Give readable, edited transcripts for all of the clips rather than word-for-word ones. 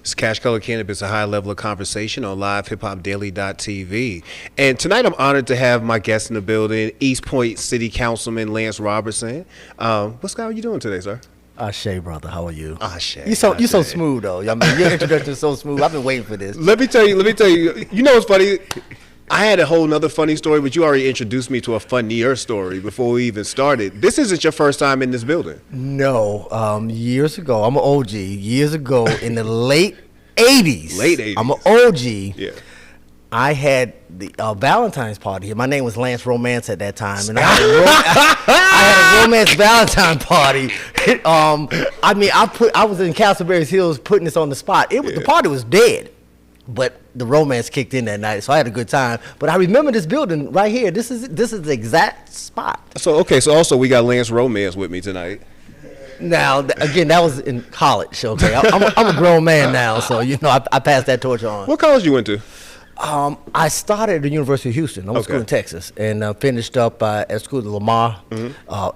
It's Cash Color Cannabis, a high level of conversation on livehip-hop-daily.tv. And tonight I'm honored to have my guest in the building, East Point City Councilman Lance Robertson. How are you doing today, sir? Ashe, brother, how are you? Ashe. You so smooth though. I mean, your introduction is so smooth. I've been waiting for this. Let me tell you. You know what's funny? I had a whole nother funny story, but you already introduced me to a funnier story before we even started. This isn't your first time in this building. No, years ago, I'm an OG. Years ago, in the late 80s. Late 80s. I'm an OG. Yeah. I had the Valentine's party here. My name was Lance Romance at that time, and I had a romance Valentine party. I was in Castleberry Hills putting this on the spot. The party was dead, but the romance kicked in that night, so I had a good time. But I remember this building right here. This is the exact spot. So also we got Lance Romance with me tonight. Now, again, that was in college. Okay, I'm a grown man now, so I passed that torch on. What college you went to? I started at the University of Houston. I went to school in Texas, and finished up at school at Lamar,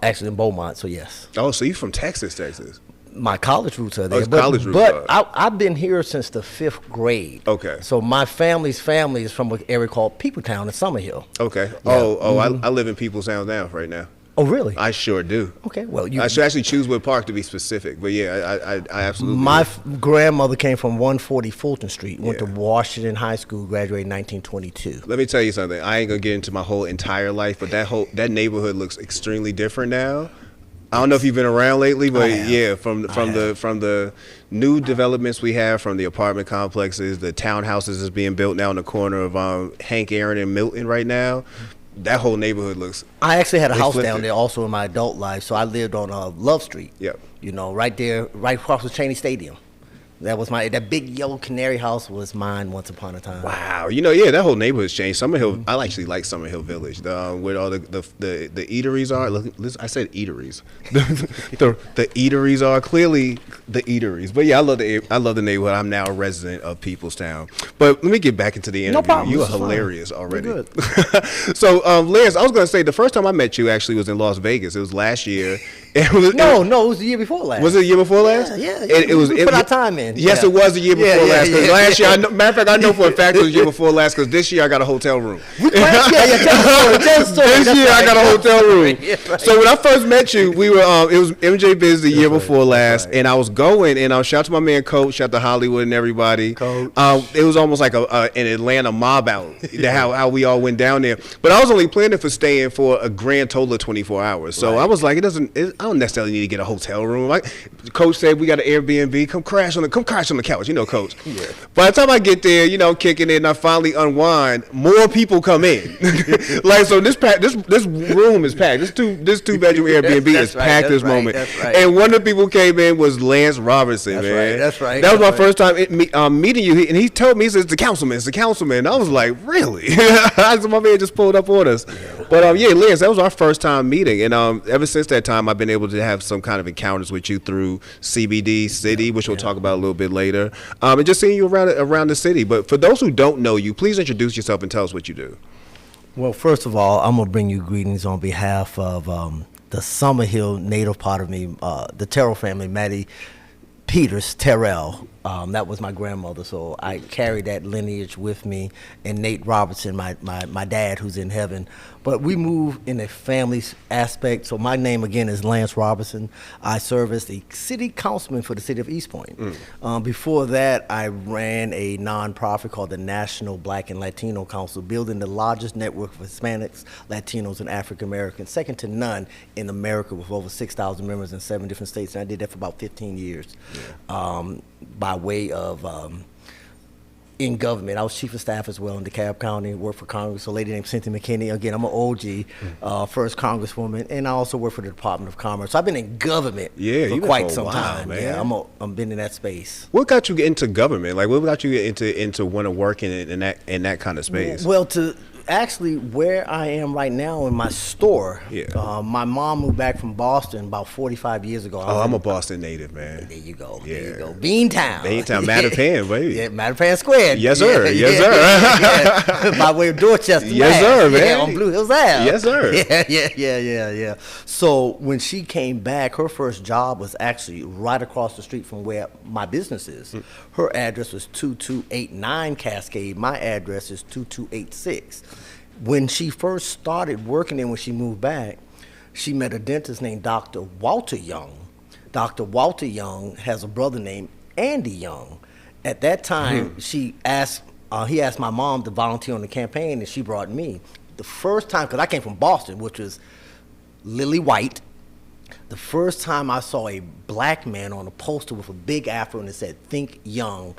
actually in Beaumont. So yes. Oh, so you from Texas? My college roots are there. But I've been here since the 5th grade. Okay. So my family's family is from an area called Peopletown in Summerhill. Okay. Yeah. I live in Peopletown now, right now. Oh, really? I sure do. Okay, well, I should actually choose what park to be specific, but yeah, I absolutely. My grandmother came from 140 Fulton Street, went to Washington High School, graduated in 1922. Let me tell you something. I ain't gonna get into my whole entire life, but that neighborhood looks extremely different now. I don't know if you've been around lately, but yeah, from the new developments we have, from the apartment complexes, the townhouses that's being built now in the corner of Hank Aaron and Milton right now. That whole neighborhood looks. I actually had a house down there also in my adult life, so I lived on Love Street. Yep. Right there, right across the Cheney Stadium. That big yellow canary house was mine once upon a time. Wow, that whole neighborhood's changed. Summerhill, I actually like Summerhill Village, where all the eateries are. Listen, I said eateries. the eateries are clearly the eateries. But yeah, I love the neighborhood. I'm now a resident of Peoplestown. But let me get back into the interview. No problem. You are hilarious already. You're good. So, Lance, I was going to say the first time I met you actually was in Las Vegas. It was last year. No, it was the year before last. Was it the year before last? Yeah. It put our time in. Yes, it was the year before last. Because last year, matter of fact, I know for a fact it was the year before last because this year I got a hotel room. Tell the story. This year I got a hotel room. So when I first met you, we were it was MJ Biz the year before last, and I was going, and shout out to my man Coach, shout out to Hollywood and everybody. Coach. It was almost like an Atlanta mob out, how we all went down there. But I was only planning for staying for a grand total of 24 hours. So I was like, I don't necessarily need to get a hotel room. Coach said we got an Airbnb. Come crash on the couch. Coach. Yeah. By the time I get there, kicking in, and I finally unwind, more people come in. So this room is packed. This two bedroom Airbnb is packed this moment. Right. And one of the people came in was Lance Robertson, man. That's right. That was my first time meeting you, and he told me, he said, it's the councilman. And I was like, really? So my man just pulled up on us. Yeah. But Lance, that was our first time meeting, and ever since that time, I've been able to have some kind of encounters with you through CBD City, which we'll talk about a little bit later, and just seeing you around the city. But for those who don't know you, please introduce yourself and tell us what you do. Well, first of all, I'm going to bring you greetings on behalf of the Summerhill native part of me, the Terrell family, Maddie Peters Terrell. That was my grandmother, so I carry that lineage with me. And Nate Robertson, my dad, who's in heaven. But we move in a family aspect. So my name, again, is Lance Robertson. I serve as the city councilman for the city of East Point. Before that, I ran a nonprofit called the National Black and Latino Council, building the largest network of Hispanics, Latinos, and African Americans, second to none in America, with over 6,000 members in 7 different states. And I did that for about 15 years. By way of in government. I was chief of staff as well in DeKalb County, worked for Congress, a lady named Cynthia McKinney. Again, I'm an OG, first congresswoman, and I also work for the Department of Commerce. So I've been in government for quite some time. Man. Yeah, I'm been in that space. What got you into government? Like, what got you into want to work in that kind of space? Well, actually where I am right now in my store. Yeah. My mom moved back from Boston about 45 years ago. Oh, I'm a Boston native, man. There you go. Yeah. There you go. Beantown. Beantown, Mattapan, baby. Yeah, Mattapan Square. Yes, sir. Yeah, Yes, sir. Yeah. By way of Dorchester. Yes, sir, man. Yeah, on Blue Hills Ave. Yes, sir. Yeah. So when she came back, her first job was actually right across the street from where my business is. Her address was 2289 Cascade. My address is 2286. When she first started working there, when she moved back, she met a dentist named Dr. Walter Young. Dr. Walter Young has a brother named Andy Young. At that time, he asked my mom to volunteer on the campaign, and she brought me. The first time, because I came from Boston, which was lily white, the first time I saw a black man on a poster with a big afro and it said, "Think Young,"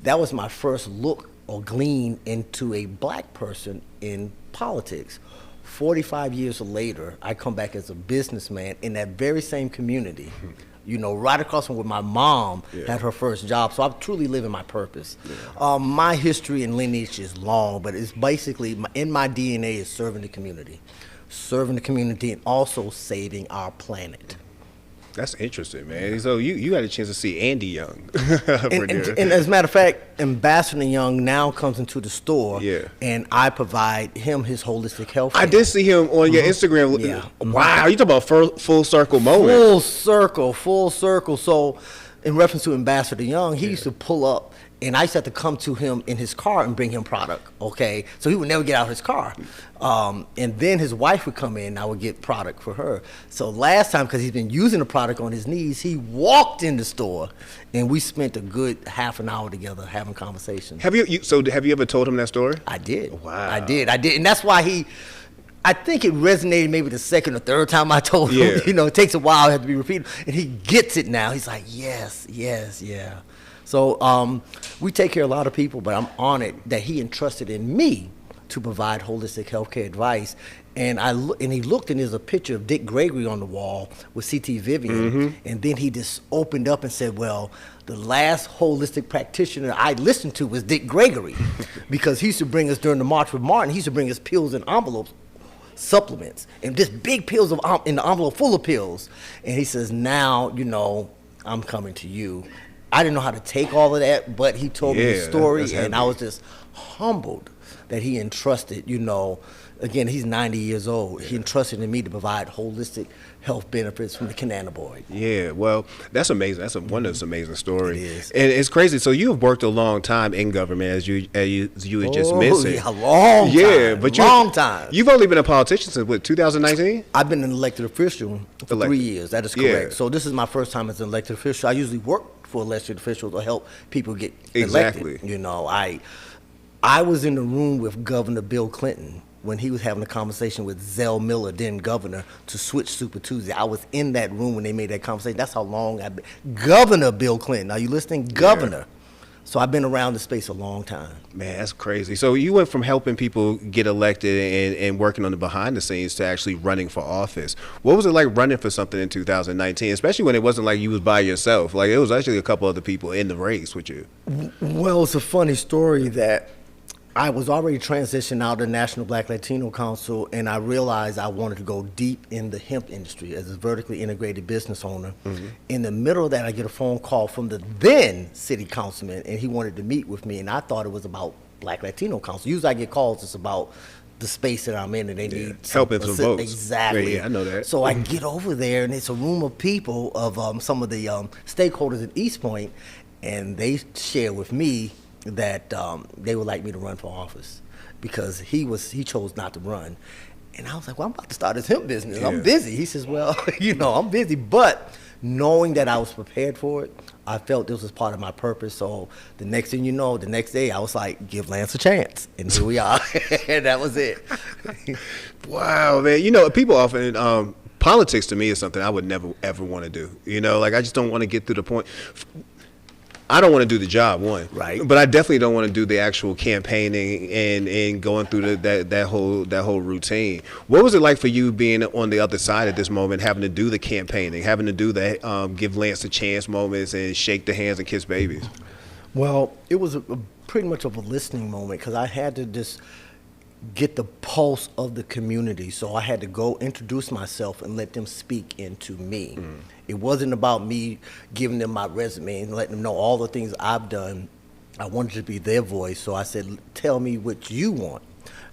that was my first look or glean into a black person in politics. 45 years later, I come back as a businessman in that very same community, right across from where my mom had her first job. So I'm truly living my purpose. Yeah. My history and lineage is long, but it's basically, in my DNA is serving the community and also saving our planet. That's interesting, man. So you had a chance to see Andy Young. and as a matter of fact, Ambassador Young now comes into the store, and I provide him his holistic health care. I did see him on your Instagram. Yeah. Wow, you talking about full circle moment. Full circle. So in reference to Ambassador Young, he used to pull up, and I used to have to come to him in his car and bring him product, okay? So he would never get out of his car. And then his wife would come in, and I would get product for her. So last time, because he's been using the product on his knees, he walked in the store, and we spent a good half an hour together having conversations. Have you ever told him that story? I did. Wow. I did. And that's why I think it resonated maybe the second or third time I told him. It takes a while, it has to be repeated. And he gets it now. He's like, yes, yeah. So we take care of a lot of people, but I'm honored that he entrusted in me to provide holistic healthcare advice. And he looked, and there's a picture of Dick Gregory on the wall with C.T. Vivian. And then he just opened up and said, well, the last holistic practitioner I listened to was Dick Gregory, because he used to bring us during the March with Martin, he used to bring us pills and envelopes, supplements, and just big pills in the envelope full of pills. And he says, now, I'm coming to you. I didn't know how to take all of that, but he told me the story, and I was just humbled that he entrusted, again, he's 90 years old. He entrusted in me to provide holistic health benefits from the cannabinoid. Yeah, well, that's amazing. That's one of those amazing stories. It is. And it's crazy. So you have worked a long time in government, as you had just mentioned. Yeah, long time. You've only been a politician since, 2019? I've been an elected official for 3 years. That is correct. Yeah. So this is my first time as an elected official. I usually work for elected officials to help people get Exactly. elected. I was in the room with Governor Bill Clinton when he was having a conversation with Zell Miller, then governor, to switch Super Tuesday. I was in that room when they made that conversation. That's how long I've been. Governor Bill Clinton. Are you listening? Governor. Yeah. So I've been around the space a long time. Man, that's crazy. So you went from helping people get elected and working on the behind the scenes to actually running for office. What was it like running for something in 2019, especially when it wasn't like you was by yourself? Like, it was actually a couple other people in the race with you. Well, it's a funny story that I was already transitioning out of the National Black Latino Council, and I realized I wanted to go deep in the hemp industry as a vertically integrated business owner. In the middle of that, I get a phone call from the then city councilman, and he wanted to meet with me, and I thought it was about Black Latino Council. Usually I get calls, it's about the space that I'm in, and they need helping some votes. Exactly. Yeah, I know that. So I get over there, and it's a room of people of some of the stakeholders at East Point, and they share with me that they would like me to run for office because he chose not to run. And I was like, well, I'm about to start this hemp business. Yeah. I'm busy. He says, well, I'm busy. But knowing that I was prepared for it, I felt this was part of my purpose. So the next thing you know, the next day, I was like, give Lance a chance. And here we are. And that was it. Wow, man. People often, politics to me is something I would never, ever want to do. I just don't want to get through the point. I don't want to do the job, one. Right. But I definitely don't want to do the actual campaigning and going through that whole routine. What was it like for you being on the other side at this moment, having to do the campaigning, having to do the give Lance a chance moments and shake the hands and kiss babies? Well, it was pretty much of a listening moment because I had to just get the pulse of the community. So I had to go introduce myself and let them speak into me. It wasn't about me giving them my resume and letting them know all the things I've done. I wanted to be their voice. So I said, tell me what you want.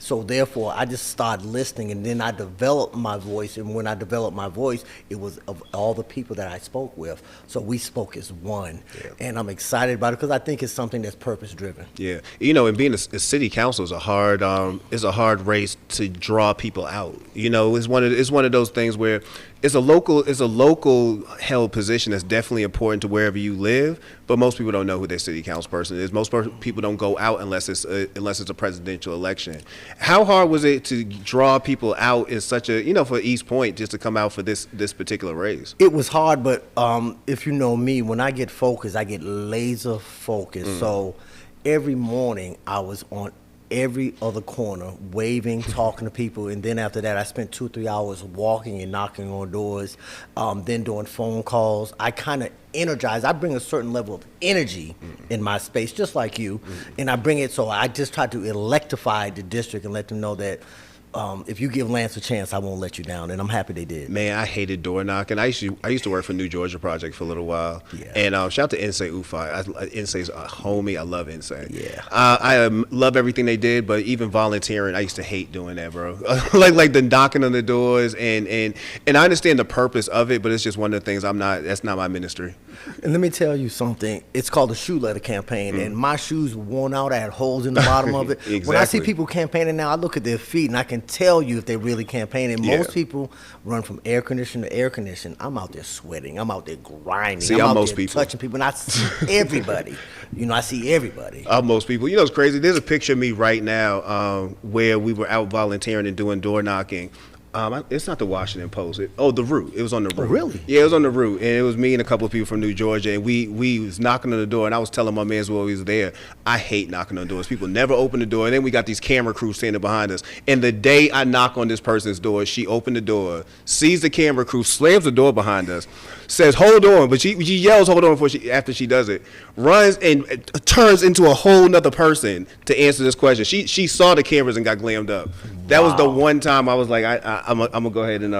So therefore, I just started listening, and then I developed my voice. And when I developed my voice, it was of all the people that I spoke with. So we spoke as one, and I'm excited about it because I think it's something that's purpose-driven. Yeah, you know, and being a city council is a hard race to draw people out. You know, it's one of those things where it's a local held position that's definitely important to wherever you live, but most people don't know who their city council person is. Most people don't go out unless it's a presidential election. How hard was it to draw people out in such a, you know, for East Point just to come out for this particular race? It was hard, but if you know me, when I get focused, I get laser focused. So every morning I was on every other corner, waving, talking to people, and then after that I spent 2-3 hours walking and knocking on doors, then doing phone calls. I kind of energize. I bring a certain level of energy in my space, just like you, and I bring it, so I just try to electrify the district and let them know that if you give Lance a chance, I won't let you down, and I'm happy they did. Man, I hated door knocking. I used to work for New Georgia Project for a little while. Yeah. And shout out to Insay Ufai. Insay's a homie. I love Insay. Yeah. I love everything they did, but even volunteering, I used to hate doing that, bro. like the knocking on the doors, and I understand the purpose of it, but it's just one of the things that's not my ministry. And let me tell you something. It's called the shoe leather campaign, and my shoes were worn out. I had holes in the bottom of it. Exactly. When I see people campaigning now, I look at their feet, and I can tell you if they're really campaigning. Yeah. Most people run from air condition to air condition. I'm out there sweating. I'm out there grinding. See, I'm out most there people. touching people, and I see everybody. You know, I see everybody. Most people. You know, it's crazy. There's a picture of me right now where we were out volunteering and doing door knocking. It's not the Washington Post. The Root. It was on the Root. Oh, really? Yeah, it was on the Root, and it was me and a couple of people from New Georgia, and we was knocking on the door, and I was telling my man while he was there, I hate knocking on doors. People never open the door, and then we got these camera crews standing behind us. And the day I knock on this person's door, she opened the door, sees the camera crew, slams the door behind us, says, "Hold on," but she yells, "Hold on," after she does it, runs and turns into a whole nother person to answer this question. She saw the cameras and got glammed up. That was the one time I was like, I'm gonna go ahead and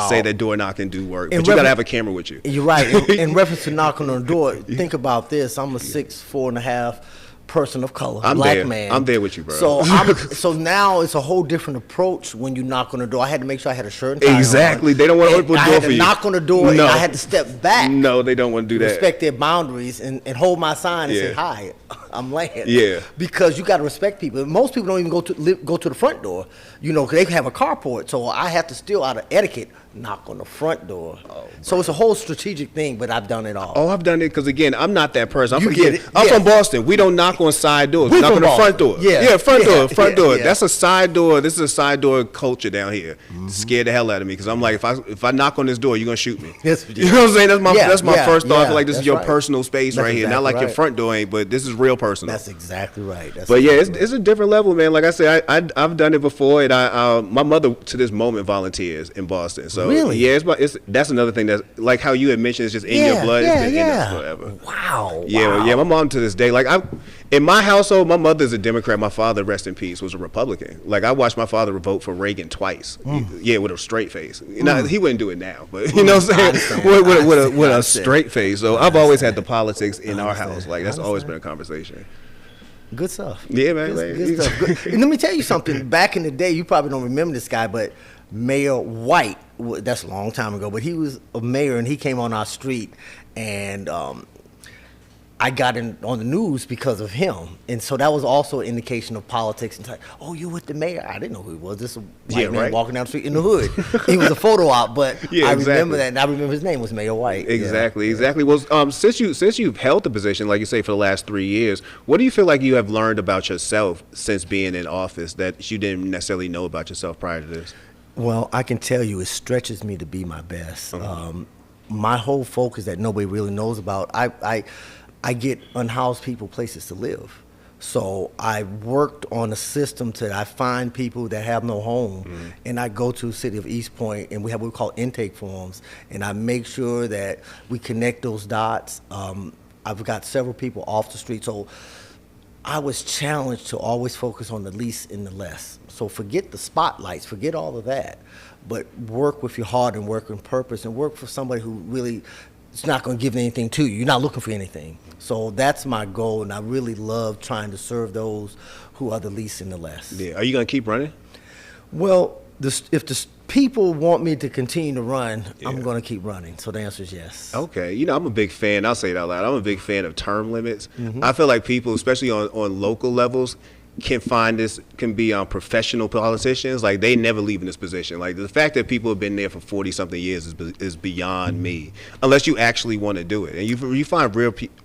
say that door knocking do work, but you gotta have a camera with you. You're right. In reference to knocking on the door, think about this. I'm a 6'4.5" person of color, black man. I'm there with you, bro. So now it's a whole different approach when you knock on the door. I had to make sure I had a shirt and tie Exactly. on. They don't want to open the door for you. I had to knock on the door, and I had to step back. No, they don't want to do that. Respect their boundaries and hold my sign and say, "Hi, I'm Lance." Yeah. Because you got to respect people. Most people don't even go to the front door, you know, because they have a carport. So I have to still, out of etiquette, knock on the front door. So it's a whole strategic thing, but I've done it all. Oh, I've done it because, again, I'm not that person. I'm I'm from Boston. We don't knock on side doors. We knock on the front door. Front door. Yeah. That's a side door. This is a side door culture down here. Scared the hell out of me because I'm like, if I knock on this door, you're going to shoot me. Yes, you know what I'm saying? That's my first thought. I feel like this is your right. personal space right here. Not like exactly your front door ain't, but this is real personal. That's exactly right. It's a different level, man. Like I said, I've done it before, and my mother to this moment volunteers in Boston. So really, yeah, that's another thing that's like how you had mentioned. It's just in your blood. It's been in us forever. Wow. Yeah. My mom to this day, like in my household, my mother's a Democrat. My father, rest in peace, was a Republican. Like I watched my father vote for Reagan twice. Yeah, with a straight face. He wouldn't do it now, but you know what I'm saying? With a straight face. So I've always had the politics in our house. Like that's always been a conversation. Good stuff. Yeah, man. Good stuff. And let me tell you something. Back in the day, you probably don't remember this guy, but Mayor White, that's a long time ago, but he was a mayor, and he came on our street, and I got on the news because of him. And so that was also an indication of politics. And like, oh, you're with the mayor? I didn't know who he was. This is a white man walking down the street in the hood. He was a photo op, but I remember that, and I remember his name was Mayor White. Exactly. Well, since you've held the position, like you say, for the last 3 years, what do you feel like you have learned about yourself since being in office that you didn't necessarily know about yourself prior to this? Well, I can tell you it stretches me to be my best. My whole focus that nobody really knows about, I get unhoused people places to live. So I worked on a system I find people that have no home, and I go to the city of East Point, and we have what we call intake forms, and I make sure that we connect those dots. I've got several people off the street. So I was challenged to always focus on the least and the less. So forget the spotlights, forget all of that, but work with your heart and work in purpose and work for somebody who really is not going to give anything to you. You're not looking for anything. So that's my goal, and I really love trying to serve those who are the least and the less. Yeah. Are you going to keep running? Well, if the people want me to continue to run, I'm going to keep running. So the answer is yes. Okay. You know, I'm a big fan. I'll say it out loud. I'm a big fan of term limits. I feel like people, especially on local levels, can be professional politicians. Like, they never leave in this position. Like, the fact that people have been there for 40-something years is beyond me, unless you actually want to do it. And you find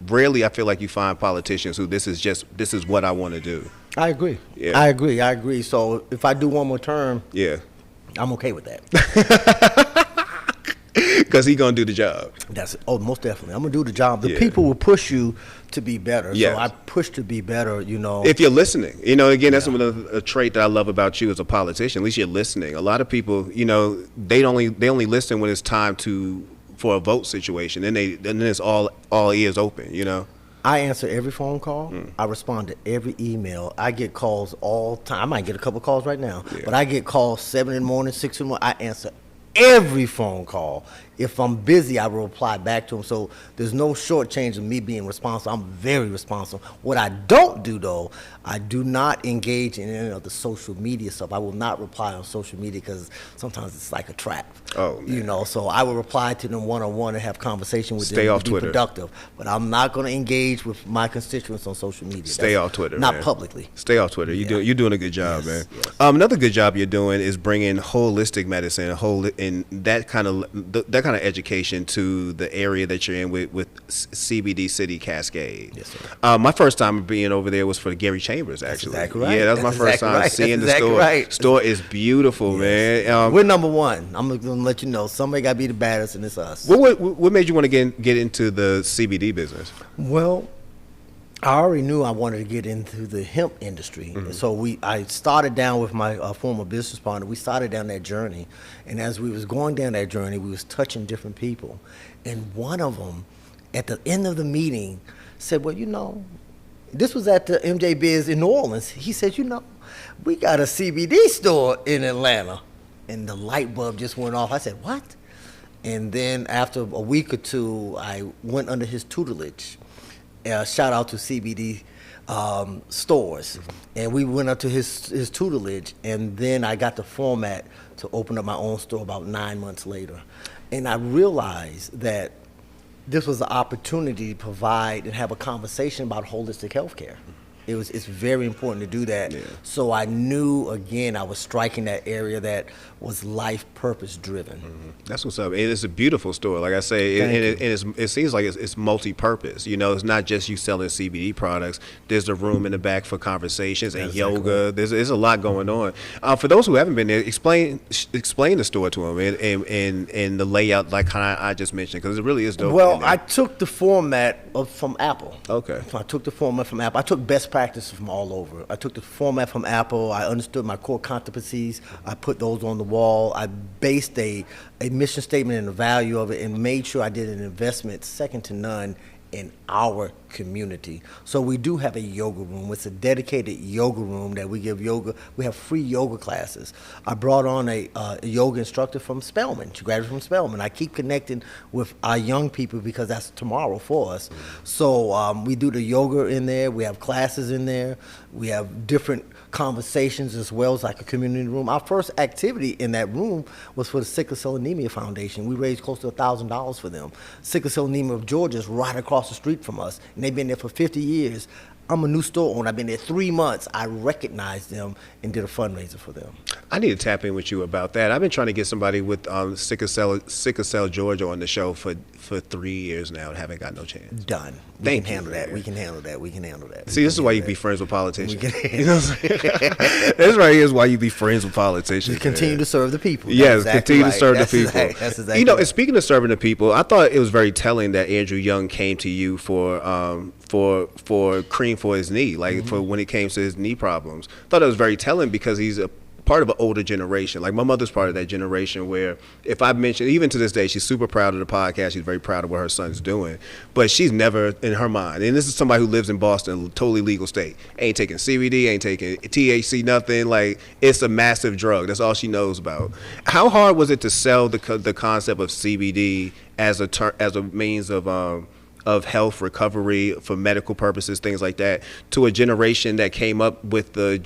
rarely, I feel like you find politicians who this is what I want to do. I agree. Yeah. I agree. So if I do one more term, yeah, I'm okay with that. Because he's going to do the job. That's it. Oh, most definitely. I'm going to do the job. The people will push you to be better. Yes. So I push to be better, you know. If you're listening. You know, again, that's a trait that I love about you as a politician. At least you're listening. A lot of people, you know, they only listen when it's time for a vote situation. Then it's all ears open, you know. I answer every phone call. I respond to every email. I get calls all the time. I might get a couple calls right now, but I get calls 7 in the morning, 6 in the morning. I answer every phone call. If I'm busy, I will reply back to them. So there's no shortchange of me being responsible. I'm very responsible. What I don't do, though, I do not engage in any of the social media stuff. I will not reply on social media because sometimes it's like a trap. Oh, man. You know, so I will reply to them one-on-one and have conversation with them. Stay off to be Twitter. Productive. But I'm not going to engage with my constituents on social media. Stay off Twitter, not man. publicly. Stay off Twitter. You're doing a good job, Yes, man. yes. Another good job you're doing is bringing holistic medicine, and that kind of education to the area that you're in with CBD City Cascade. Yes, sir. My first time being over there was for the Gary Chambers, actually. That's exactly right. Yeah, that was my That's first exactly time right. seeing That's the store. exactly right. Store is beautiful, man. We're number one. I'm going to let you know. Somebody got to be the baddest, and it's us. What made you want to get into the CBD business? Well, I already knew I wanted to get into the hemp industry. So I started down with my former business partner. We started down that journey. And as we was going down that journey, we was touching different people. And one of them, at the end of the meeting, said, well, you know, this was at the MJ Biz in New Orleans. He said, you know, we got a CBD store in Atlanta. And the light bulb just went off. I said, what? And then after a week or two, I went under his tutelage. Shout out to CBD stores. And we went up to his tutelage, and then I got the format to open up my own store about 9 months later. And I realized that this was the opportunity to provide and have a conversation about holistic healthcare. It's very important to do that. Yeah. So I knew, again, I was striking that area that was life purpose driven. That's what's up. And it's a beautiful store, like I say, it seems like it's multi-purpose. You know, it's not just you selling CBD products. There's a room in the back for conversations and yoga. There's a lot going on. For those who haven't been there, explain the store to them and the layout, like how I just mentioned, because it really is dope. Well, I took the format from Apple. Okay. So I took the format from Apple. I took best practices from all over. I took the format from Apple. I understood my core competencies. I put those on the wall. I based a mission statement and the value of it, and made sure I did an investment second to none in our community. So we do have a yoga room. It's a dedicated yoga room that we give yoga. We have free yoga classes. I brought on a yoga instructor from Spelman. She graduated from Spelman. I keep connecting with our young people because that's tomorrow for us. So we do the yoga in there. We have classes in there. We have different conversations as well as like a community room. Our first activity in that room was for the Sickle Cell Anemia Foundation. We raised close to $1,000 for them. Sickle Cell Anemia of Georgia is right across the street from us, and they've been there for 50 years. I'm a new store owner. I've been there 3 months. I recognized them and did a fundraiser for them. I need to tap in with you about that. I've been trying to get somebody with Sickle Cell Georgia on the show for 3 years now and haven't got no chance. Done. We can handle that. We can handle that. See, this is why you be friends with politicians. You know what I'm saying? This right here is why you be friends with politicians. You continue to serve the people. Yes, exactly continue to serve the people. That's exactly you know, right. and speaking of serving the people, I thought it was very telling that Andrew Young came to you for cream for his knee, like for when it came to his knee problems. I thought it was very telling because he's part of an older generation. Like my mother's part of that generation where if I mention, even to this day, she's super proud of the podcast. She's very proud of what her son's doing, but she's never in her mind. And this is somebody who lives in Boston, totally legal state. Ain't taking CBD, ain't taking THC, nothing. Like it's a massive drug. That's all she knows about. How hard was it to sell the concept of CBD as a means of health recovery for medical purposes, things like that, to a generation that came up with the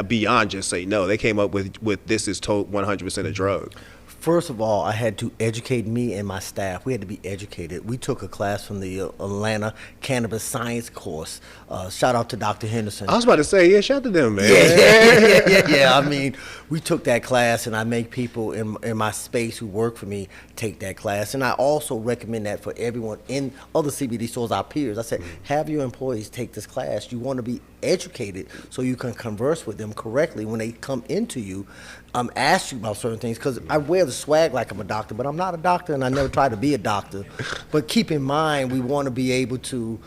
beyond just say no? They came up with this is 100% a drug. First of all, I had to educate me and my staff. We had to be educated. We took a class from the Atlanta Cannabis Science course. Shout out to Dr. Henderson. I was about to say, yeah, shout out to them, man. Yeah. I mean, we took that class, and I make people in my space who work for me take that class. And I also recommend that for everyone in other CBD stores, our peers. I said, have your employees take this class. You want to be educated so you can converse with them correctly when they come into you. Ask you about certain things, because I wear the swag like I'm a doctor, but I'm not a doctor, and I never try to be a doctor. But keep in mind, we want to be able to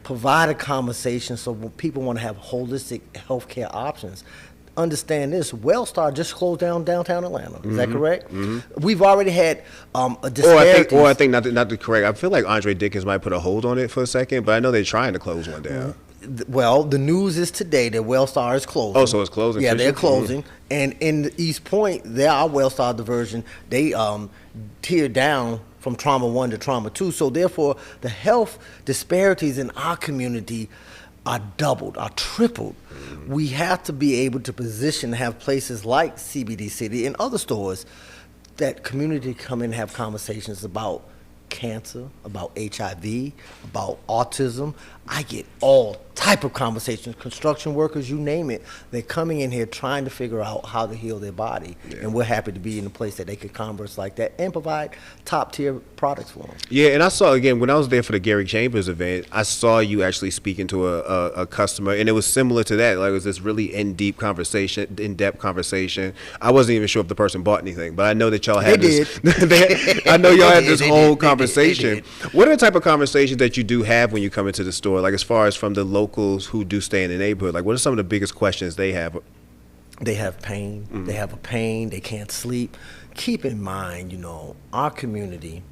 provide a conversation so when people want to have holistic healthcare options. Understand this, Wellstar just closed down downtown Atlanta. Is that correct? Mm-hmm. We've already had a disparity. Or I think not to correct. I feel like Andre Dickens might put a hold on it for a second, but I know they're trying to close one down. Well, the news is today that Wellstar is closing. Oh, so it's closing? Yeah, they're closing. Mm-hmm. And in the East Point, there are Wellstar diversion. They tiered down from trauma 1 to trauma 2. So therefore, the health disparities in our community are doubled, are tripled. Mm-hmm. We have to be able to position, have places like CBD City and other stores that community come in and have conversations about cancer, about HIV, about autism. I get all type of conversations. Construction workers, you name it, they're coming in here trying to figure out how to heal their body. Yeah. And we're happy to be in a place that they can converse like that and provide top tier products for them. Yeah, and I saw, again, when I was there for the Gary Chambers event, I saw you actually speaking to a customer, and it was similar to that. Like, it was this really in-depth conversation. I wasn't even sure if the person bought anything, but I know that y'all had I know y'all had this whole conversation. What are the type of conversations that you do have when you come into the store? Like, as far as from the locals who do stay in the neighborhood, like, what are some of the biggest questions they have? They have pain. Mm-hmm. They have a pain. They can't sleep. Keep in mind, our community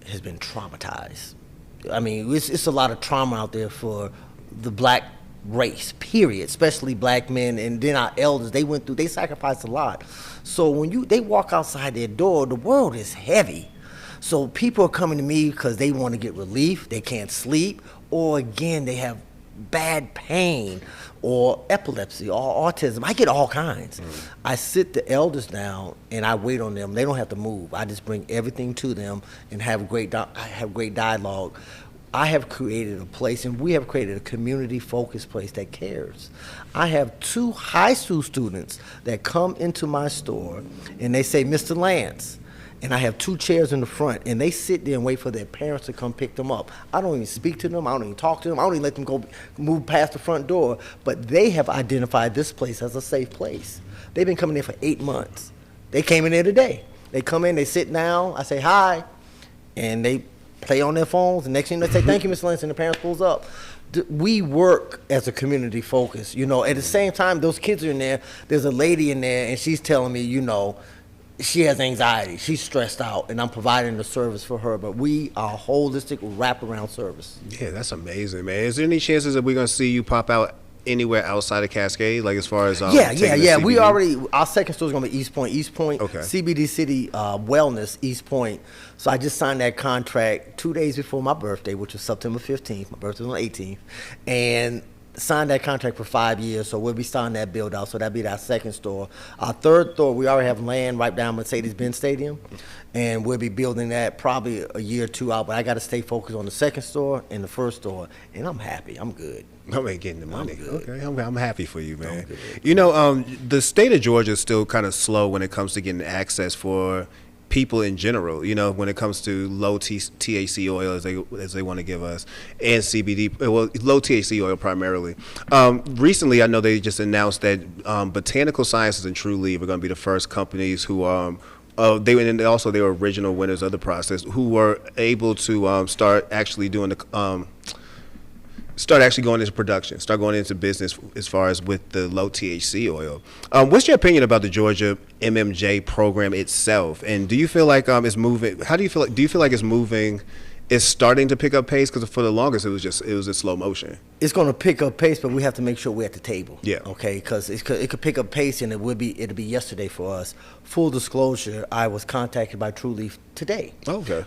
has been traumatized. I mean, it's a lot of trauma out there for the black race, period, especially black men, and then our elders, they sacrificed a lot. So when they walk outside their door, the world is heavy. So people are coming to me because they want to get relief, they can't sleep, or again, they have bad pain or epilepsy or autism. I get all kinds. I sit the elders down and I wait on them. They don't have to move. I just bring everything to them and have great dialogue. I have created a place, and we have created a community-focused place that cares. I have 2 high school students that come into my store and they say, Mr. Lance, and I have 2 chairs in the front, and they sit there and wait for their parents to come pick them up. I don't even speak to them. I don't even talk to them. I don't even let them go move past the front door. But they have identified this place as a safe place. They've been coming there for 8 months. They came in there today. They come in, they sit down, I say hi, and they play on their phones. The next thing they say, thank you, Ms. Lance, and the parents pulls up. We work as a community focus. At the same time, those kids are in there. There's a lady in there, and she's telling me, she has anxiety, she's stressed out, and I'm providing the service for her. But we are a holistic wraparound service. Yeah, that's amazing, man. Is there any chances that we're going to see you pop out anywhere outside of Cascade, like as far as yeah, we already, our second store is going to be East Point, okay. CBD City Wellness, East Point. So I just signed that contract 2 days before my birthday, which was September 15th. My birthday was on the 18th, and signed that contract for 5 years, so we'll be starting that build out. So that'll be our second store. Our third store, we already have land right down Mercedes-Benz Stadium, and we'll be building that probably a year or 2 out. But I got to stay focused on the second store and the first store, and I'm happy. I'm good. I'm getting the money. Okay, I'm happy for you, man. The state of Georgia is still kind of slow when it comes to getting access for people in general, when it comes to low THC oil as they want to give us, and CBD, well, low THC oil primarily. Recently, I know they just announced that Botanical Sciences and True Leaf are going to be the first companies who they were original winners of the process, who were able to start actually doing start actually going into production, start going into business as far as with the low THC oil. What's your opinion about the Georgia MMJ program itself? And do you feel like it's moving? How do you feel like? Do you feel like it's moving? It's starting to pick up pace, because for the longest it was in slow motion. It's going to pick up pace, but we have to make sure we're at the table. Yeah. Okay, because it could pick up pace, and it'll be yesterday for us. Full disclosure, I was contacted by True Leaf today. Okay.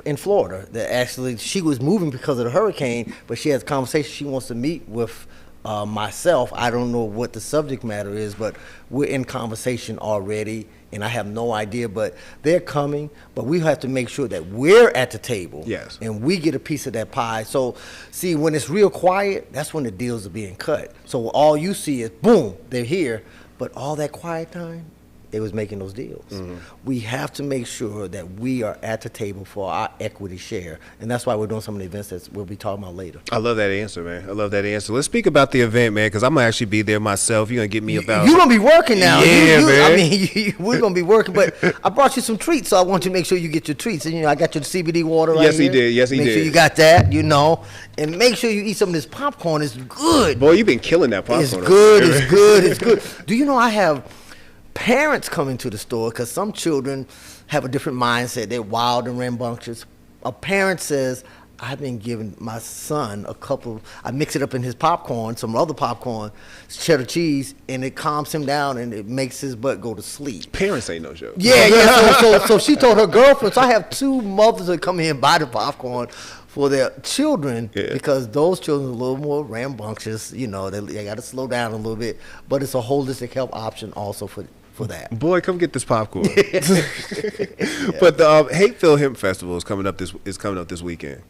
In Florida, that actually she was moving because of the hurricane, but she has a conversation. She wants to meet with myself. I don't know what the subject matter is, but we're in conversation already, and I have no idea, but they're coming. But we have to make sure that we're at the table. Yes. And we get a piece of that pie. So, see, when it's real quiet, that's when the deals are being cut. So all you see is, boom, they're here. But all that quiet time, they was making those deals. Mm-hmm. We have to make sure that we are at the table for our equity share, and that's why we're doing some of the events that we'll be talking about later. I love that answer, man. I love that answer. Let's speak about the event, man, because I'm gonna actually be there myself. You're gonna get me about. You're gonna be working now. Yeah, man. I mean, we're gonna be working, but I brought you some treats, so I want you to make sure you get your treats. And I got your CBD water right here. Yes, he did. Make sure you got that, and make sure you eat some of this popcorn. It's good. Boy, you've been killing that popcorn. It's good. It's good. It's good. Do you know I have parents coming to the store, because some children have a different mindset. They're wild and rambunctious. A parent says, I've been giving my son I mix it up in his popcorn, some other popcorn, cheddar cheese, and it calms him down and it makes his butt go to sleep. Parents ain't no joke. Yeah. So she told her girlfriend. So I have two mothers that come here and buy the popcorn for their children, because those children are a little more rambunctious. They got to slow down a little bit. But it's a holistic health option also for that. Boy, come get this popcorn. But the Hateville Hemp Festival is coming up this weekend.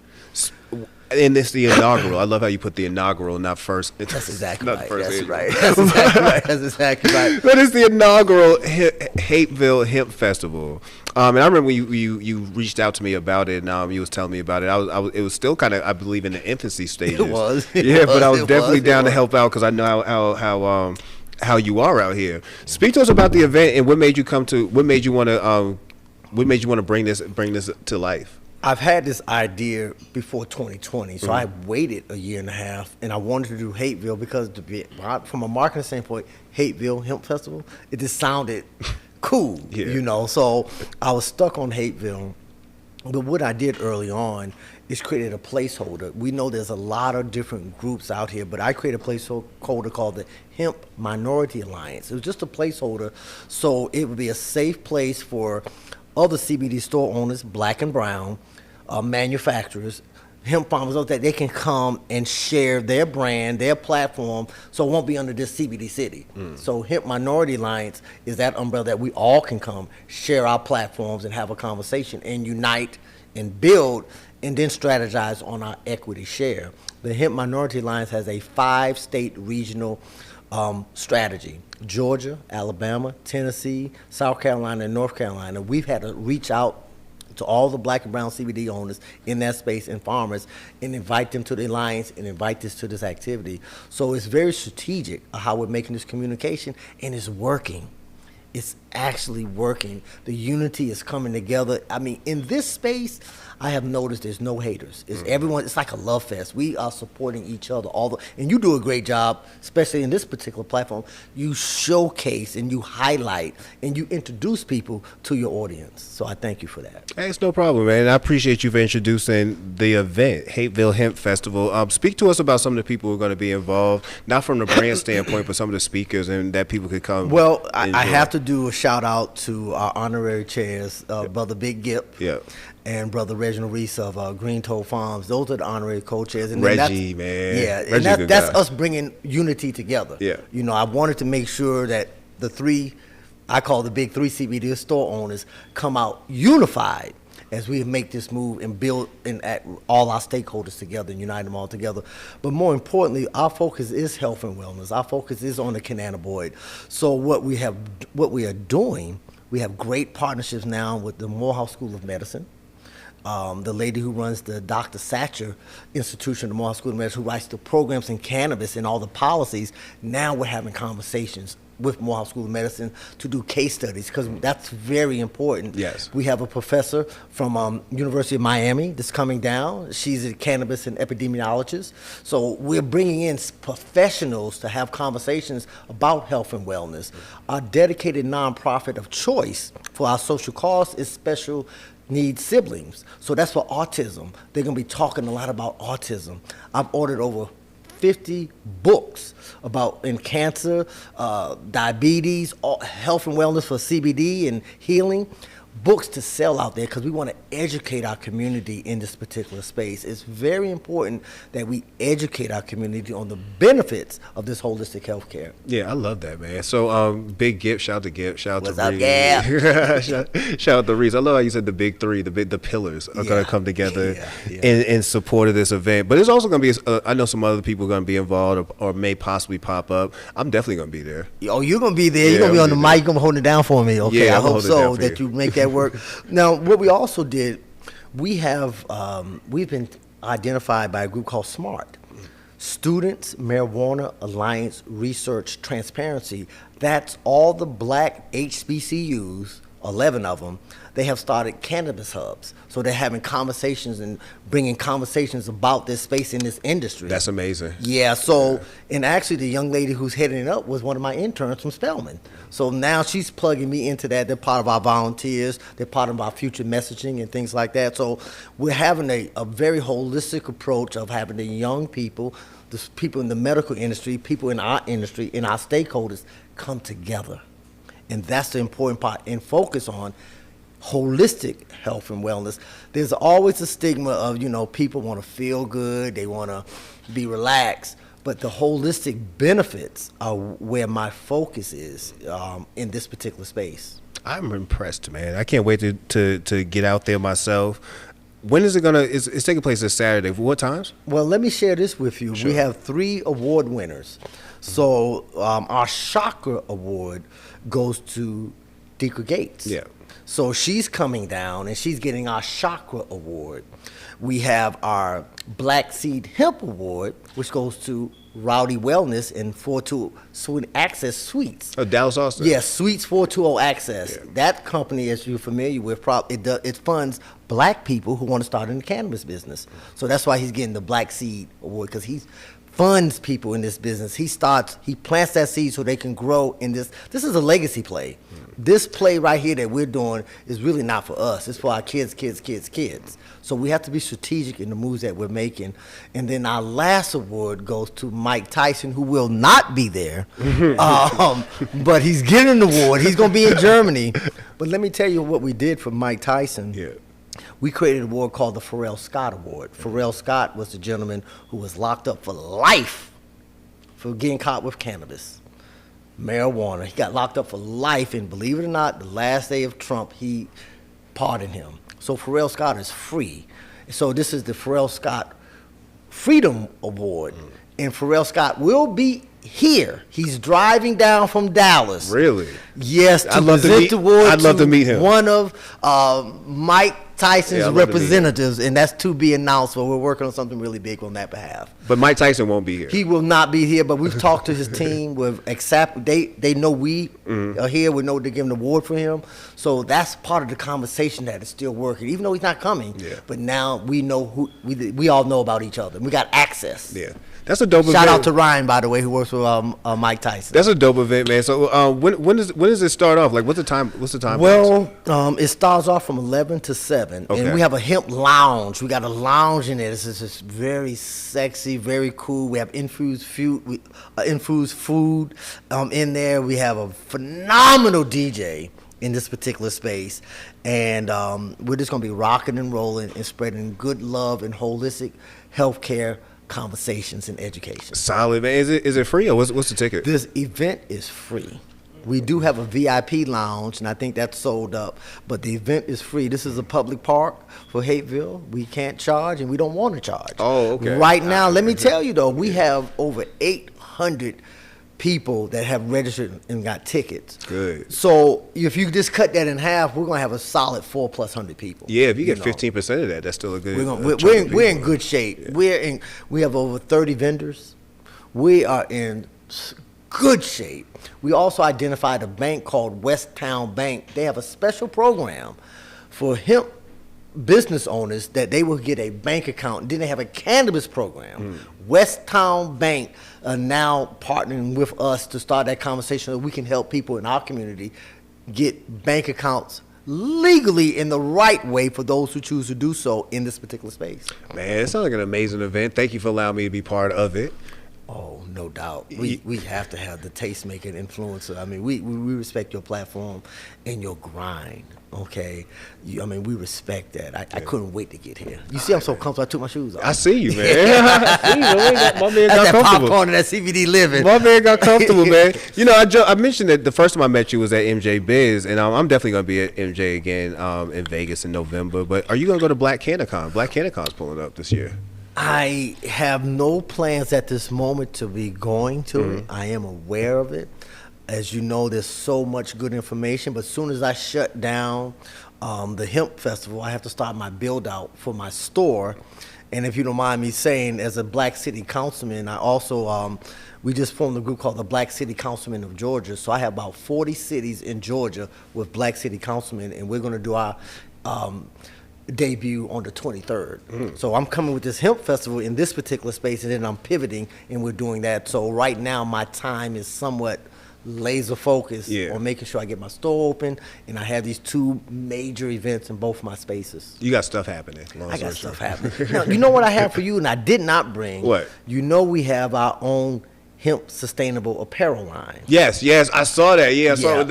And it's the inaugural. I love how you put the inaugural, not first. That's exactly right. That's right. That's exactly right. But it's the inaugural Hateville Hemp Festival. And I remember when you reached out to me about it, and you was telling me about it. It was still kind of, I believe, in the infancy stages. It was. But I was definitely down to help out, because I know how you are out here. Speak to us about the event and what made you want to bring this to life. I've had this idea before 2020, so I waited a year and a half, and I wanted to do Hateville because, from a marketing standpoint, Hateville Hemp Festival, it just sounded cool, So I was stuck on Hateville. But what I did early on is created a placeholder. We know there's a lot of different groups out here, but I created a placeholder called the Hemp Minority Alliance. It was just a placeholder, so it would be a safe place for other CBD store owners, black and brown, manufacturers, hemp farmers, that they can come and share their brand, their platform, so it won't be under this CBD city. So Hemp Minority Alliance is that umbrella that we all can come, share our platforms, and have a conversation, and unite and build, and then strategize on our equity share. The Hemp Minority Alliance has a 5-state regional strategy: Georgia, Alabama, Tennessee, South Carolina, and North Carolina. We've had to reach out to all the black and brown CBD owners in that space and farmers, and invite them to the alliance and invite this to this activity. So it's very strategic how we're making this communication, and it's working. It's actually working. The unity is coming together. I mean, in this space, I have noticed there's no haters. It's everyone. It's like a love fest. We are supporting each other. And you do a great job, especially in this particular platform. You showcase and you highlight and you introduce people to your audience. So I thank you for that. Hey, it's no problem, man. I appreciate you for introducing the event, Hateville Hemp Festival. Speak to us about some of the people who are going to be involved, not from the brand standpoint, but some of the speakers, and that people could come. Well, I have to do a shout out to our honorary chairs, Brother Big Gip. And Brother Reginald Reese of Green Toe Farms. Those are the honorary co-chairs. And Reggie, man. Yeah, and that's us bringing unity together. Yeah. I wanted to make sure that the three, I call the big three CBD store owners, come out unified as we make this move and build all our stakeholders together and unite them all together. But more importantly, our focus is health and wellness. Our focus is on the cannabinoid. So what we are doing, we have great partnerships now with the Morehouse School of Medicine, the lady who runs the Dr. Satcher Institution, the Morehouse School of Medicine, who writes the programs in cannabis and all the policies. Now we're having conversations with Morehouse School of Medicine to do case studies, because that's very important. Yes. We have a professor from University of Miami that's coming down. She's a cannabis and epidemiologist. So we're bringing in professionals to have conversations about health and wellness. Our dedicated nonprofit of choice for our social cause is Special Needs Siblings. So that's for autism. They're going to be talking a lot about autism. I've ordered over 50 books about in cancer, diabetes, health and wellness for CBD and healing. Books to sell out there, because we want to educate our community in this particular space. It's very important that we educate our community on the benefits of this holistic health care. Yeah, I love that, man. So, big Gip, shout out to Gip, shout out to Reed. Shout out to Reed. I love how you said the big three, the pillars are going to come together in support of this event. But there's also going to be, I know some other people are going to be involved or may possibly pop up. I'm definitely going to be there. Oh, you're going to be there. Yeah, you're going to be on the mic. You're going to hold it down for me. Okay, yeah, I hope so that you make that work. Now, what we also did, we've been identified by a group called SMART, Students Marijuana Alliance Research Transparency. That's all the black HBCUs, 11 of them. They have started cannabis hubs. So they're having conversations and bringing conversations about this space in this industry. That's amazing. Yeah, so, and actually the young lady who's heading it up was one of my interns from Spelman. So now she's plugging me into that. They're part of our volunteers. They're part of our future messaging and things like that. So we're having a very holistic approach of having the young people, the people in the medical industry, people in our industry, and our stakeholders come together. And that's the important part, and focus on holistic health and wellness. There's always a stigma of, people want to feel good, they want to be relaxed, but the holistic benefits are where my focus is in this particular space. I'm impressed, man. I can't wait to get out there myself. When is it it's taking place this Saturday. For what times? Well, let me share this with you. Sure. We have 3 award winners. So our Chakra Award goes to Deeqa Gates. Yeah. So she's coming down and she's getting our Chakra Award. We have our Black Seed Hemp Award, which goes to Rowdy Wellness and 420 Access Suites. Oh, Dallas Austin. Yes, Suites 420 Access. Yeah. That company, as you're familiar with, it funds black people who want to start in the cannabis business. So that's why he's getting the Black Seed Award, because he funds people in this business. He plants that seed so they can grow in this. This is a legacy play. This play right here that we're doing is really not for us. It's for our kids. So we have to be strategic in the moves that we're making. And then our last award goes to Mike Tyson, who will not be there. But he's getting an award. He's going to be in Germany. But let me tell you what we did for Mike Tyson. Yeah. We created an award called the Pharrell Scott Award. Pharrell Scott was the gentleman who was locked up for life for getting caught with cannabis, marijuana. He got locked up for life, and believe it or not, the last day of Trump, he pardoned him. So Pharrell Scott is free. So this is the Pharrell Scott Freedom Award. And Pharrell Scott will be here. He's driving down from Dallas. Really? Yes, I'd love to meet him. One of Mike Tyson's representatives, and that's to be announced. So we're working on something really big on that behalf. But Mike Tyson won't be here. He will not be here, but we've talked to his team. They know we are here. We know they're giving an award for him. So that's part of the conversation that is still working, even though he's not coming. Yeah. But now we know who we all know about each other. We got access. Yeah. That's a dope event. Shout out to Ryan, by the way, who works with Mike Tyson. That's a dope event, man. So when does it start off? Like, what's the time? Well, it starts off from 11 to 7, okay. And we have a hemp lounge. We got a lounge in there. This is just very sexy, very cool. We have infused food in there. We have a phenomenal DJ in this particular space, and we're just gonna be rocking and rolling and spreading good love and holistic healthcare conversations and education. Solid, man. Is it free or what's the ticket? This event is free. We do have a VIP lounge, and I think that's sold up, but the event is free. This is a public park for Hateville. We can't charge, and we don't want to charge. Oh, okay. Right now, let me tell you, though, we have over 800 people that have registered and got tickets. Good. So if you just cut that in half, we're gonna have a solid 400+ people. Yeah, if you get know. 15% of that, that's still a good. We're in good shape. Yeah. We have over 30 vendors. We are in good shape. We also identified a bank called West Town Bank. They have a special program for hemp business owners that they will get a bank account. Then they have a cannabis program. West Town Bank are now partnering with us to start that conversation so we can help people in our community get bank accounts legally in the right way for those who choose to do so in this particular space. Man, it sounds like an amazing event. Thank you for allowing me to be part of it. Oh, no doubt. We have to have the taste-making influencer. I mean, we respect your platform and your grind, okay? We respect that. I couldn't wait to get here. You see I'm so comfortable, I took my shoes off. I see you, man. I see you, man. My man got That's that comfortable. popcorn and that CBD living. My man got comfortable, man. You know, I mentioned that the first time I met you was at MJ Biz, and I'm definitely going to be at MJ again in Vegas in November. But are you going to go to Black CannaCon? Black CannaCon's pulling up this year. I have no plans at this moment to be going to it. I am aware of it. As you know, there's so much good information, but as soon as I shut down the hemp festival, I have to start my build out for my store. And if you don't mind me saying, as a Black City Councilman, I also, we just formed a group called the Black City Councilmen of Georgia. So I have about 40 cities in Georgia with Black City Councilmen, and we're gonna do our debut on the 23rd. So I'm coming with this hemp festival in this particular space, and then I'm pivoting and we're doing that. So right now my time is somewhat laser focused on making sure I get my store open, and I have these two major events in both of my spaces. You got stuff happening. I got stuff happening. Now, you know what I have for you, and I did not bring? What? You know we have our own hemp sustainable apparel line. Yes, I saw that. Yeah, I saw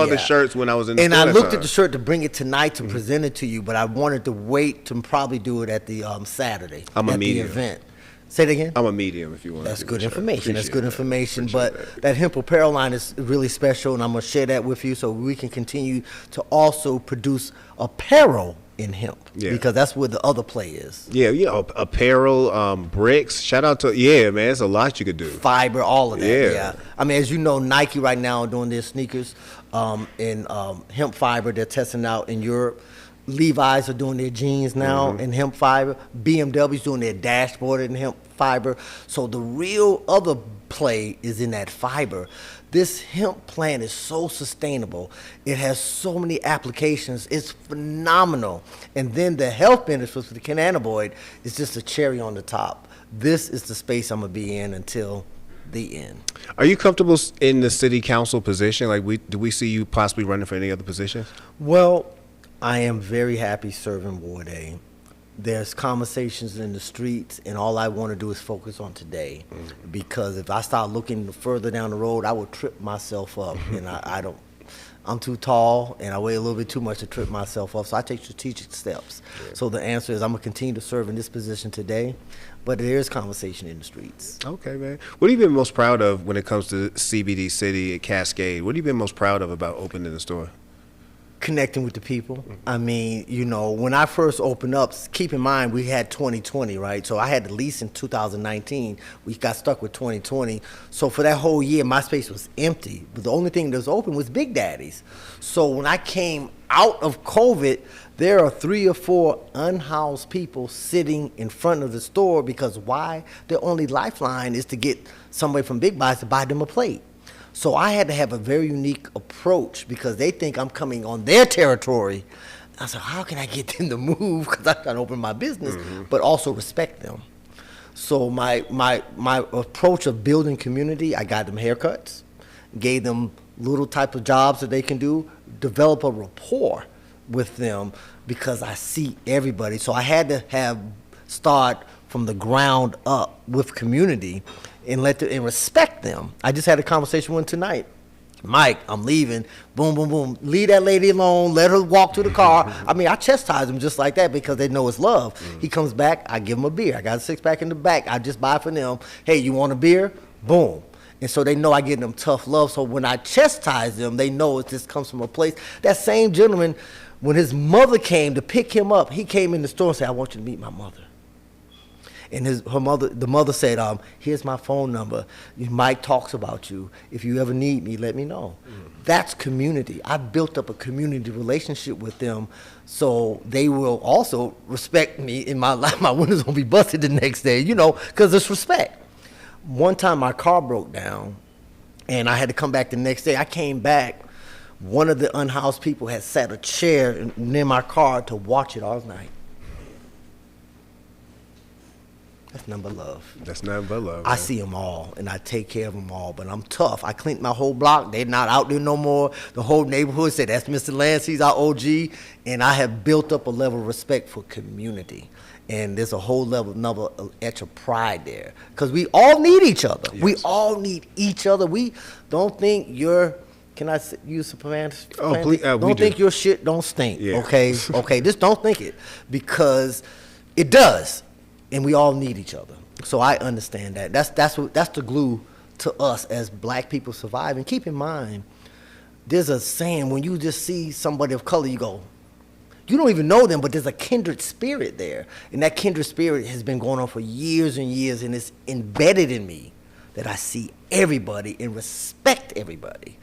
the shirts when I was in the store. And I looked at the shirt to bring it tonight to present it to you, but I wanted to wait to probably do it at the Saturday. I'm a at medium. The event. Say it again? I'm a medium if you want. That's good information. That's good information. But that hemp apparel line is really special, and I'm going to share that with you so we can continue to also produce apparel in hemp, because that's where the other play is. Apparel, bricks. Shout out to man. It's a lot you could do. Fiber, all of that. Yeah. I mean, as you know, Nike right now are doing their sneakers in hemp fiber. They're testing out in Europe. Levi's are doing their jeans now in hemp fiber. BMW's doing their dashboard in hemp fiber. So the real other play is in that fiber. This hemp plant is so sustainable. It has so many applications. It's phenomenal. And then the health benefits with the cannabinoid is just a cherry on the top. This is the space I'm going to be in until the end. Are you comfortable in the city council position? Do we see you possibly running for any other positions? Well, I am very happy serving Ward A. There's conversations in the streets, and all I want to do is focus on today. Because if I start looking further down the road, I will trip myself up. And I'm too tall, and I weigh a little bit too much to trip myself up. So I take strategic steps. So the answer is I'm going to continue to serve in this position today, but there is conversation in the streets. Okay, man. What have you been most proud of when it comes to CBD City at Cascade? What have you been most proud of about opening the store? Connecting with the people. I mean, when I first opened up, keep in mind we had 2020, right? So I had the lease in 2019. We got stuck with 2020. So for that whole year, my space was empty. But the only thing that was open was Big Daddy's. So when I came out of COVID, there are 3 or 4 unhoused people sitting in front of the store because why? Their only lifeline is to get somebody from Big Box to buy them a plate. So I had to have a very unique approach because they think I'm coming on their territory. I said, how can I get them to move? Because I'm trying to open my business, but also respect them. So my approach of building community, I got them haircuts, gave them little type of jobs that they can do, develop a rapport with them because I see everybody. So I had to start from the ground up with community and respect them. I just had a conversation with him tonight. Mike, I'm leaving. Boom, boom, boom. Leave that lady alone. Let her walk to the car. I mean, I chastise him just like that because they know it's love. He comes back. I give him a beer. I got a 6-pack in the back. I just buy for them. Hey, you want a beer? Boom. And so they know I give them tough love. So when I chastise them, they know this comes from a place. That same gentleman, when his mother came to pick him up, he came in the store and said, I want you to meet my mother. And the mother said, here's my phone number. Mike talks about you. If you ever need me, let me know. That's community. I built up a community relationship with them, so they will also respect me in my life. My windows won't be busted the next day, because it's respect. One time my car broke down, and I had to come back the next day. I came back. One of the unhoused people had set a chair near my car to watch it all night. That's nothing but love. That's nothing but love. I see them all, and I take care of them all, but I'm tough. I cleaned my whole block. They're not out there no more. The whole neighborhood said, that's Mr. Lance, he's our OG, and I have built up a level of respect for community. And there's a whole another etch of pride there, because we all need each other. Yes. We all need each other. We don't think can I use some profanity? Oh, please. Don't think your shit don't stink, yeah. Okay? Just don't think it, because it does. And we all need each other. So I understand that. That's the glue to us as black people surviving. Keep in mind, there's a saying, when you just see somebody of color, you go, you don't even know them, but there's a kindred spirit there. And that kindred spirit has been going on for years and years, and it's embedded in me that I see everybody and respect everybody.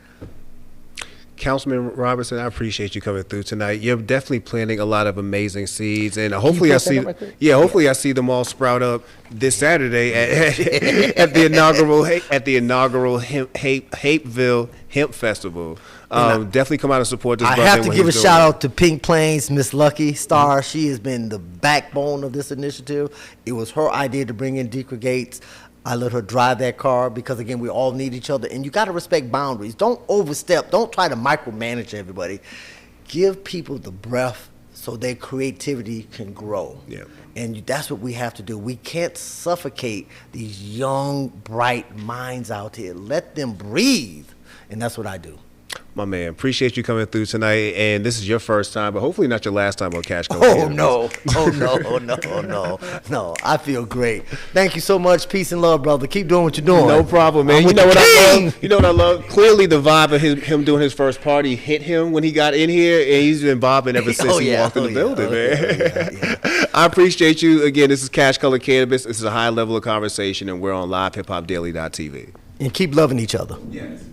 Councilman Robertson, I appreciate you coming through tonight. You're definitely planting a lot of amazing seeds, and hopefully I see them all sprout up this Saturday at the inaugural Hapeville Hemp Festival. Definitely come out and support this. I brother. have to give a shout out to Pink Plains, Miss Lucky Star. She has been the backbone of this initiative. It was her idea to bring in Deacon Gates. I let her drive that car because, again, we all need each other. And you got to respect boundaries. Don't overstep. Don't try to micromanage everybody. Give people the breath so their creativity can grow. Yeah. And that's what we have to do. We can't suffocate these young, bright minds out here. Let them breathe. And that's what I do. My man, appreciate you coming through tonight, and this is your first time, but hopefully not your last time on Cash Color Cannabis. No, I feel great. Thank you so much. Peace and love, brother. Keep doing what you're doing. No problem, man. You know what I love? Clearly the vibe of him doing his first party hit him when he got in here, and he's been bobbing ever since he walked in the building, man. I appreciate you. Again, this is Cash Color Cannabis. This is a high level of conversation, and we're on livehip-hopdaily.tv. And keep loving each other. Yes.